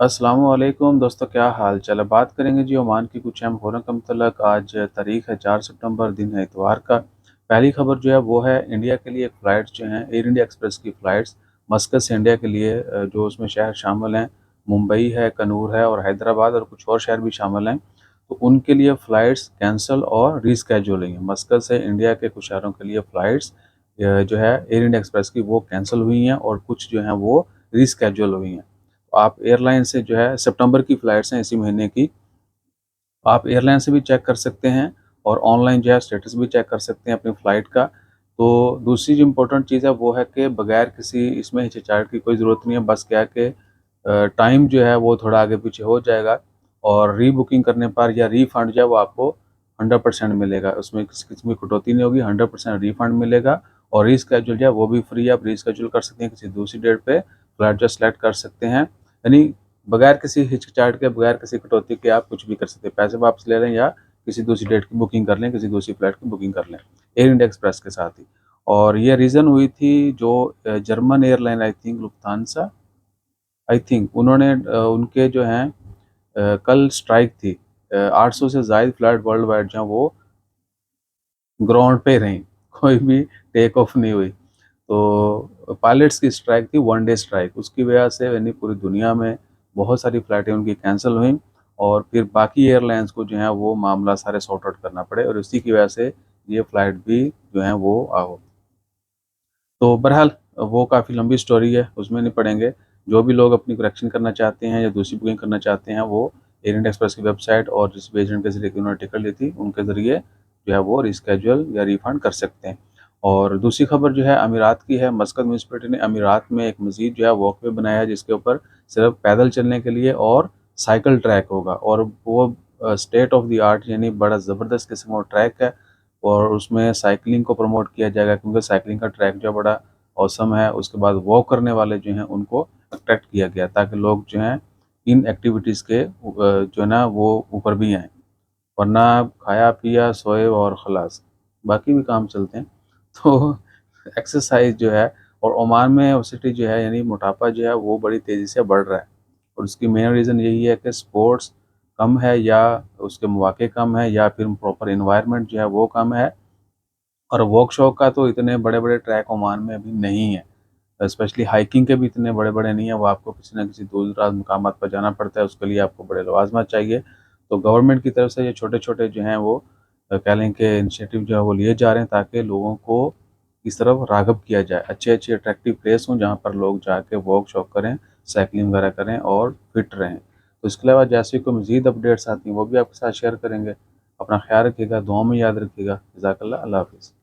अस्सलामुअलैकुम दोस्तों, क्या हाल चाल है। बात करेंगे जी ओमान की कुछ अहम खबरों का मुतल्लक। आज तारीख है 4 सितंबर, दिन है इतवार का। पहली खबर जो है वो है इंडिया के लिए फ़्लाइट्स जो हैं, एयर इंडिया एक्सप्रेस की फ़्लाइट्स मस्कत से इंडिया के लिए जो उसमें शहर शामिल हैं, मुंबई है, कन्नूर है और हैदराबाद और कुछ और शहर भी शामिल हैं। तो उनके लिए फ़्लाइट्स कैंसल और रीस्केड्यूल हुई हैं। मस्कत से इंडिया के कुछ शहरों के लिए फ़्लाइट्स जो है एयर इंडिया एक्सप्रेस की वो कैंसल हुई हैं और कुछ जो हैं वो रीस्केड्यूल हुई हैं। आप एयरलाइन से जो है सितंबर की फ़्लाइट्स हैं इसी महीने की, आप एयरलाइन से भी चेक कर सकते हैं और ऑनलाइन जो है स्टेटस भी चेक कर सकते हैं अपनी फ़्लाइट का। तो दूसरी जो इम्पोर्टेंट चीज़ है वो है कि बगैर किसी इसमें हिचकिचाहट की कोई ज़रूरत नहीं है। बस क्या है कि टाइम जो है वो थोड़ा आगे पीछे हो जाएगा और रीबुकिंग करने पर या रिफ़ंड जो है वो आपको 100% मिलेगा। उसमें किसी किस्म की कटौती नहीं होगी, 100% रिफ़ंड मिलेगा और रीशेड्यूल जो है वो भी फ्री है। आप रीशेड्यूल कर सकते हैं, किसी दूसरी डेट पे फ़्लाइट जो सेलेक्ट कर सकते हैं। यानी बगैर किसी हिचकिचाहट के, बगैर किसी कटौती के आप कुछ भी कर सकते हैं। पैसे वापस ले लें या किसी दूसरी डेट की बुकिंग कर लें, किसी दूसरी फ़्लाइट की बुकिंग कर लें, एयर इंडिया एक्सप्रेस के साथ ही। और ये रीज़न हुई थी जो German airline I think Lufthansa, I think उन्होंने उनके जो हैं कल स्ट्राइक थी। 800 से ज़ायद फ़्लाइट वर्ल्ड वाइड जो हैं वो ग्राउंड पे रहीं, कोई भी टेक ऑफ नहीं हुई। तो पायलट्स की स्ट्राइक थी, वन डे स्ट्राइक। उसकी वजह से यानी पूरी दुनिया में बहुत सारी फ़्लाइटें उनकी कैंसल हुईं और फिर बाकी एयरलाइंस को जो है वो मामला सारे सॉर्ट आउट करना पड़े और इसी की वजह से ये फ़्लाइट भी जो हैं वो तो बहरहाल वो काफ़ी लंबी स्टोरी है, उसमें नहीं पड़ेंगे। जो भी लोग अपनी करेक्शन करना चाहते हैं या दूसरी बुकिंग करना चाहते हैं, वो एयर इंडिया एक्सप्रेस की वेबसाइट और जिस भी एजेंट के ज़रिए उन्होंने टिकट ली थी, उनके ज़रिए जो है वो रिस्केड्यूल या रिफ़ंड कर सकते हैं। और दूसरी खबर जो है अमीरात की है। मस्कत म्यूनिसिपैलिटी ने अमीरात में एक मज़ीद जो है वॉकवे बनाया है, जिसके ऊपर सिर्फ पैदल चलने के लिए और साइकिल ट्रैक होगा और वो स्टेट ऑफ द आर्ट यानी बड़ा ज़बरदस्त किस्म का ट्रैक है और उसमें साइक्लिंग को प्रमोट किया जाएगा क्योंकि साइक्लिंग का ट्रैक जो है बड़ा ऑसम है। उसके बाद वॉक करने वाले जो हैं उनको अट्रैक्ट किया गया ताकि लोग जो हैं इन एक्टिविटीज़ के जो है ना वो ऊपर भी आएँ, वरना खाया पिया सोए और खलास, बाकी भी काम चलते हैं। तो एक्सरसाइज जो है और ओमान में ओबेसिटी जो है यानी मोटापा जो है वो बड़ी तेज़ी से बढ़ रहा है और उसकी मेन रीज़न यही है कि स्पोर्ट्स कम है या उसके मौके कम है या फिर प्रॉपर एनवायरनमेंट जो है वो कम है। और वर्कशॉप का तो इतने बड़े-बड़े ट्रैक ओमान में अभी नहीं है। स्पेशली हाइकिंग के भी इतने बड़े-बड़े नहीं है, वो आपको किसी न किसी दूर-दराज़ मुकामात पर जाना पड़ता है, उसके लिए आपको बड़े लवाज़मात चाहिए। तो गवर्नमेंट की तरफ से ये छोटे-छोटे जो हैं वो कह लें कि इनिशिएटिव जो है वो लिए जा रहे हैं ताकि लोगों को इस तरफ राग़िब किया जाए। अच्छे-अच्छे अट्रैक्टिव प्लेस हों जहाँ पर लोग जाके वॉक शॉक करें, साइक्लिंग वगैरह करें और फिट रहें। तो इसके अलावा जैसे ही कोई मज़ीद अपडेट्स आती हैं वो भी आपके साथ शेयर करेंगे। अपना ख़्याल रखिएगा, दुआओं में याद रखिएगा। जज़ाकल्लाह, अल्लाह हाफ़िज़।